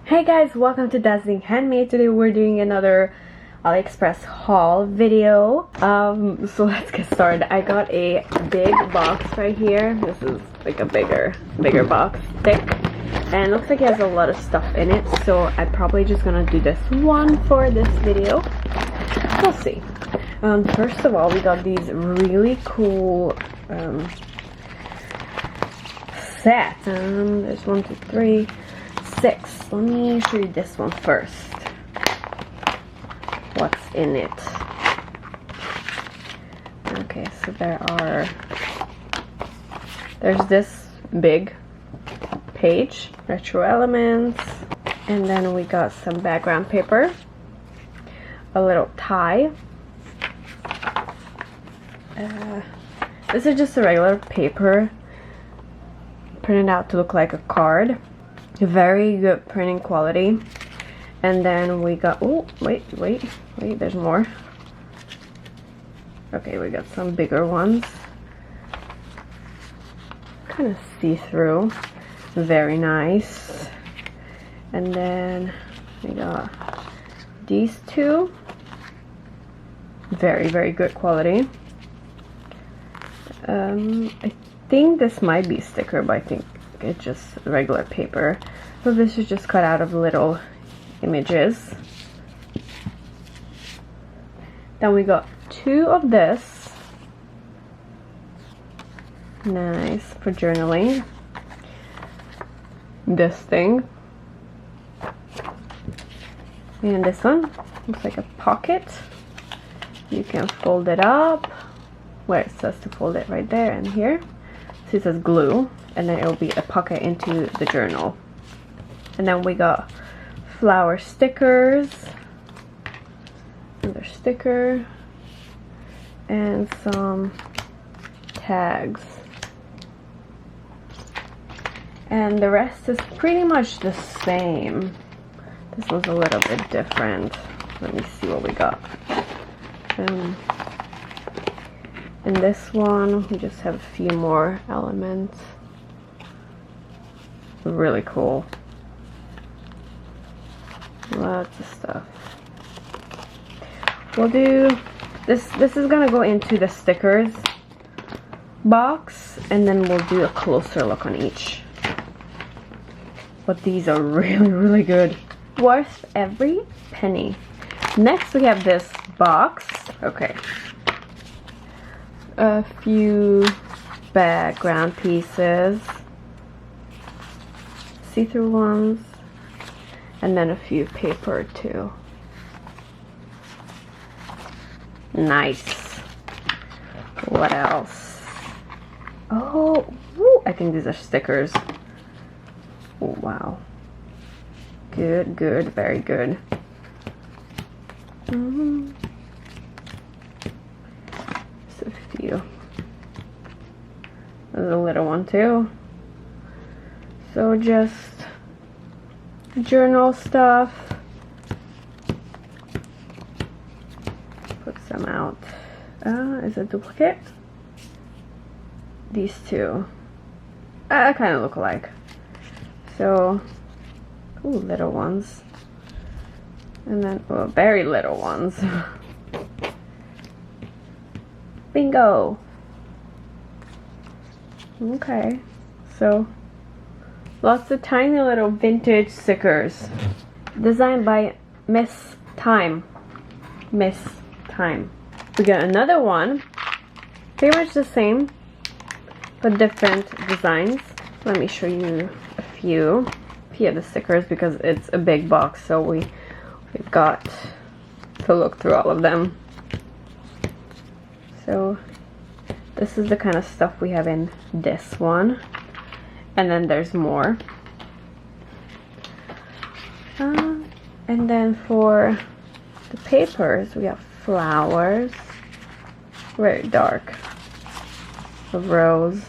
Hey guys, welcome to Dazzling Handmade. Today we're doing another Aliexpress haul video. So let's get started. I got a big box right here. This is like a bigger box, thick, and looks like it has a lot of stuff in it. So I'm probably just gonna do this one for this video. We'll see. First of all, we got these really cool sets. There's 1, 2, 3, 6. Let me show you this one first. What's in it? Okay, so there's this big page, retro elements, and then we got some background paper, a little tie. This is just a regular paper printed out to look like a card. Very good printing quality. And then we got, oh wait, there's more. Okay, we got some bigger ones, kind of see-through, very nice. And then we got these two, very good quality. I think this might be a sticker, but I think it's just regular paper. So this is just cut out of little images. Then we got 2 of this. Nice for journaling. This thing. And this one looks like a pocket. You can fold it up where it says to fold it, right there and here. So it says glue, and then it will be a pocket into the journal. And then we got flower stickers, another sticker, and some tags. And the rest is pretty much the same. This was a little bit different. Let me see what we got. In this one, we just have a few more elements. Really cool. Lots of stuff. We'll do this. This is gonna go into the stickers box, and then we'll do a closer look on each. But these are really good. Worth every penny. Next, we have this box. Okay. A few background pieces, see-through ones, and then a few paper too. Nice. What else? Oh, woo, I think these are stickers. Oh, wow. Good, very good. There's a little one too. So just journal stuff. Put some out. Is it duplicate? These two kind of look alike. So, ooh, little ones. And then, well, very little ones. Bingo! Okay, so lots of tiny little vintage stickers. Designed by Miss Time. We got another one. Pretty much the same, but different designs. Let me show you a few of the stickers because it's a big box, so we've got to look through all of them. So this is the kind of stuff we have in this one. And then there's more. And then for the papers, we have flowers. Very dark. A rose.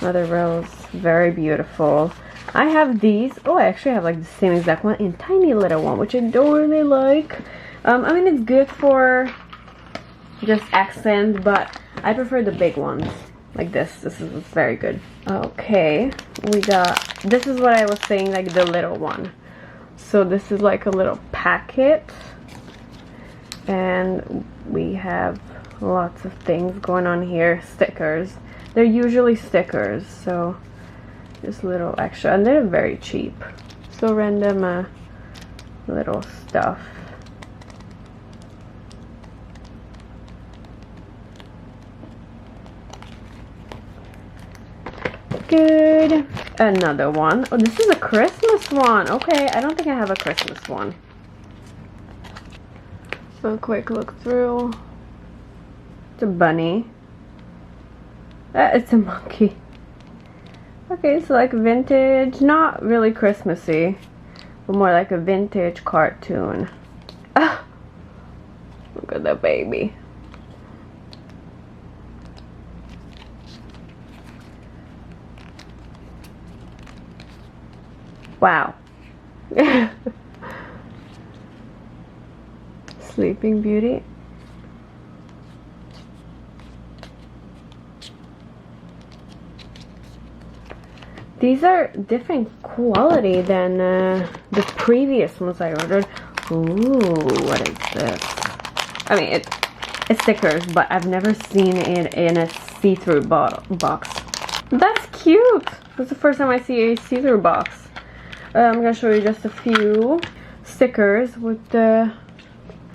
Another rose. Very beautiful. I have these. Oh, I actually have like the same exact one in tiny little one, which I don't really like. I mean, it's good for just accent, but I prefer the big ones. like this is very good. Okay, we got, this is what I was saying, like the little one. So this is like a little packet, and we have lots of things going on here. Stickers, they're usually stickers, so just little extra, and they're very cheap. So random little stuff. Good. Another one. Oh, this is a Christmas one. Okay, I don't think I have a Christmas one. So a quick look through. It's a bunny. It's a monkey. Okay, so like vintage, not really Christmassy, but more like a vintage cartoon. Ah, look at that baby. Wow. Sleeping Beauty. These are different quality than the previous ones I ordered. Ooh, what is this? I mean, it's stickers, but I've never seen it in a see-through box. That's cute! That's the first time I see a see-through box. I'm gonna show you just a few stickers with the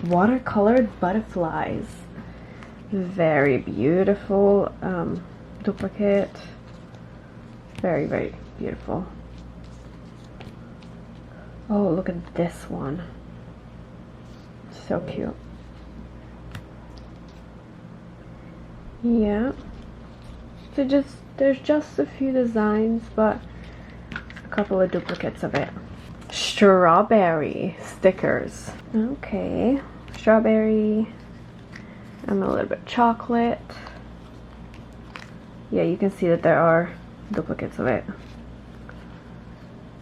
watercolored butterflies. Very beautiful. Duplicate. Very, very beautiful. Oh, look at this one. So cute. Yeah. So there's just a few designs, but a couple of duplicates of it. Strawberry stickers. Okay. Strawberry. And a little bit chocolate. Yeah, you can see that there are duplicates of it.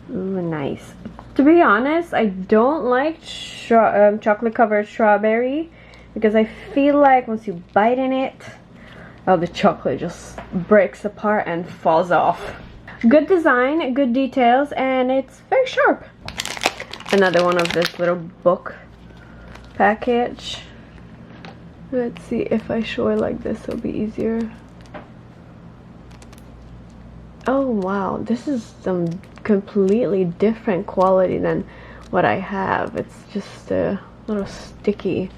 Ooh, nice. To be honest, I don't like chocolate covered strawberry because I feel like once you bite in it, oh, the chocolate just breaks apart and falls off. Good design, good details, and it's very sharp. Another one of this little book package. Let's see if I show it like this, it'll be easier. Oh wow, this is some completely different quality than what I have. It's just a little sticky.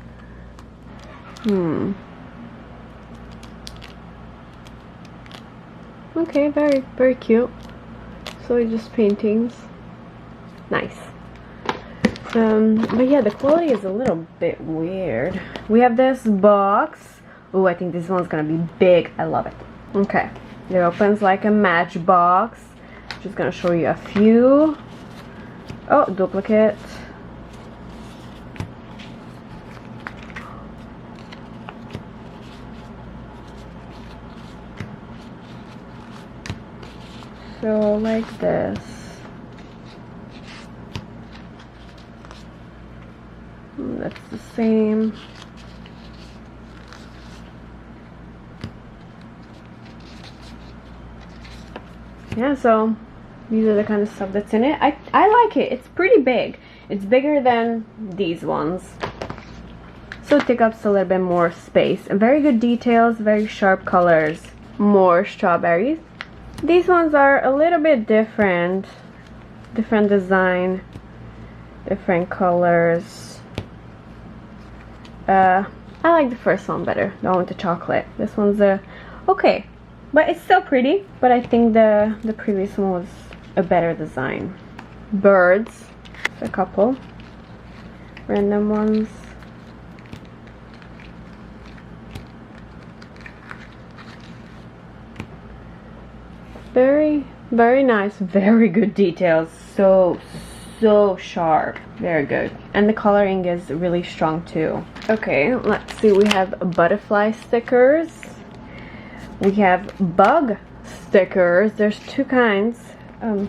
Okay, very, very cute. So just paintings. Nice. But yeah, the quality is a little bit weird. We have this box. Oh, I think this one's gonna be big. I love it. Okay. It opens like a matchbox. Just gonna show you a few. Oh, duplicate. So like this. That's the same. Yeah, so these are the kind of stuff that's in it. I like it. It's pretty big. It's bigger than these ones. So it takes up a little bit more space. And very good details, very sharp colors. More strawberries. These ones are a little bit different. Different design. Different colors. I like the first one better. The one with the chocolate. This one's okay. But it's still pretty. But I think the previous one was a better design. Birds. A couple. Random ones. Very, very nice. Very good details. So sharp. Very good. And the coloring is really strong too. Okay, let's see. We have butterfly stickers. We have bug stickers. There's two kinds. No,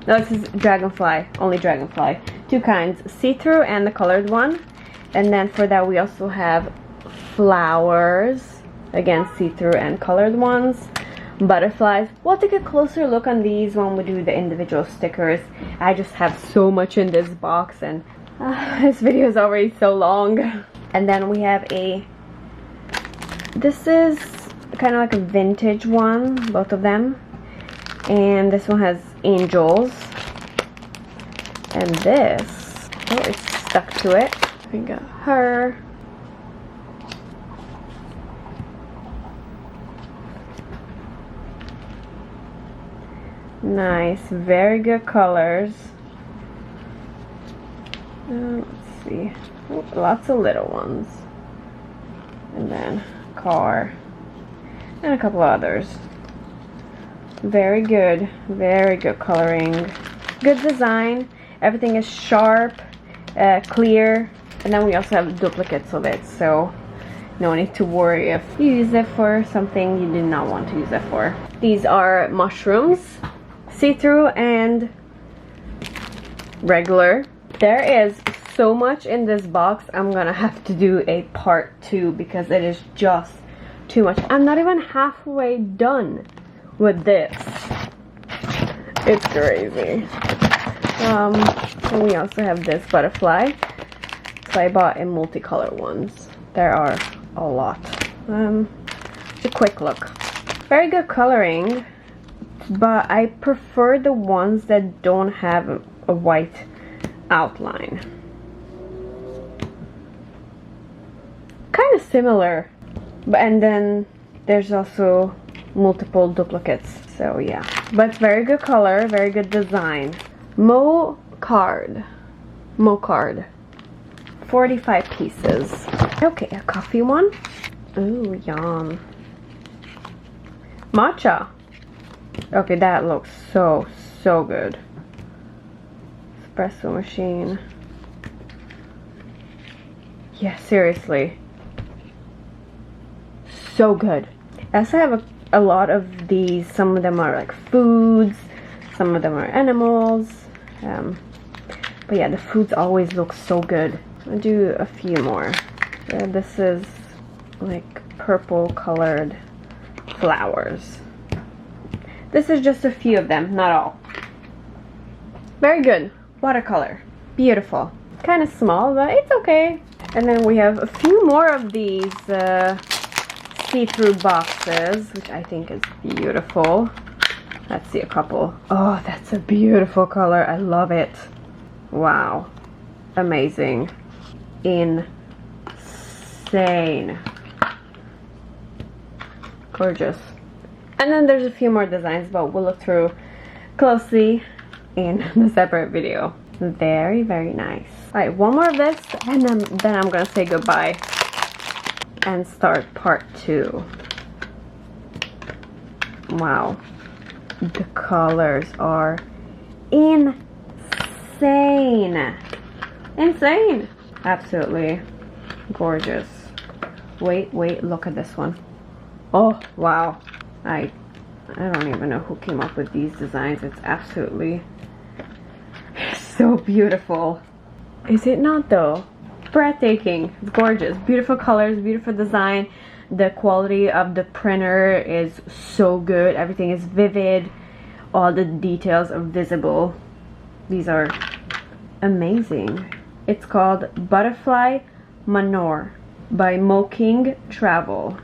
this is dragonfly. Only dragonfly. Two kinds. See-through and the colored one. And then for that we also have flowers. Again, see-through and colored ones. butterflies. We'll take a closer look on these when we do the individual stickers. I just have so much in this box, and this video is already so long. And then we have this is kind of like a vintage one, both of them. And this one has angels. And this, oh, it's stuck to it. We got her. Nice, very good colors. Let's see. Oh, lots of little ones. And then car. And a couple others. Very good coloring. Good design. Everything is sharp, clear. And then we also have duplicates of it, so no need to worry if you use it for something you did not want to use it for. These are mushrooms. See-through and regular. There is so much in this box. I'm gonna have to do a part 2 because it is just too much. I'm not even halfway done with this. It's crazy. And we also have this butterfly. So I bought in multicolor ones. There are a lot. Just a quick look. Very good coloring. But I prefer the ones that don't have a white outline. Kind of similar. And then there's also multiple duplicates. So yeah. But very good color, very good design. Mo card. 45 pieces. Okay, a coffee one. Ooh, yum. Matcha. Okay, that looks so good. Espresso machine. Yeah, seriously. So good. I also have a lot of these. Some of them are like foods. Some of them are animals. But yeah, the foods always look so good. I'll do a few more. This is like purple colored flowers. This is just a few of them, not all. Very good. Watercolor. Beautiful. Kind of small, but it's okay. And then we have a few more of these see-through boxes, which I think is beautiful. Let's see a couple. Oh, that's a beautiful color. I love it. Wow. Amazing. Insane. Gorgeous. And then there's a few more designs, but we'll look through closely in the separate video. Very nice. Alright, one more of this, and then I'm gonna say goodbye and start part 2. Wow. The colors are insane. Insane. Absolutely gorgeous. Wait, look at this one. Oh, wow. I don't even know who came up with these designs. It's absolutely so beautiful. Is it not though? Breathtaking. It's gorgeous. Beautiful colors, beautiful design. The quality of the printer is so good. Everything is vivid. All the details are visible. These are amazing. It's called Butterfly Manor by Moking Travel.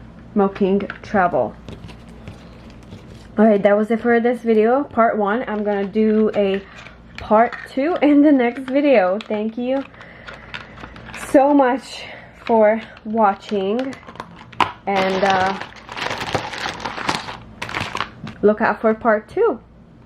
Alright, that was it for this video, part 1. I'm gonna do a part 2 in the next video. Thank you so much for watching, and look out for part 2.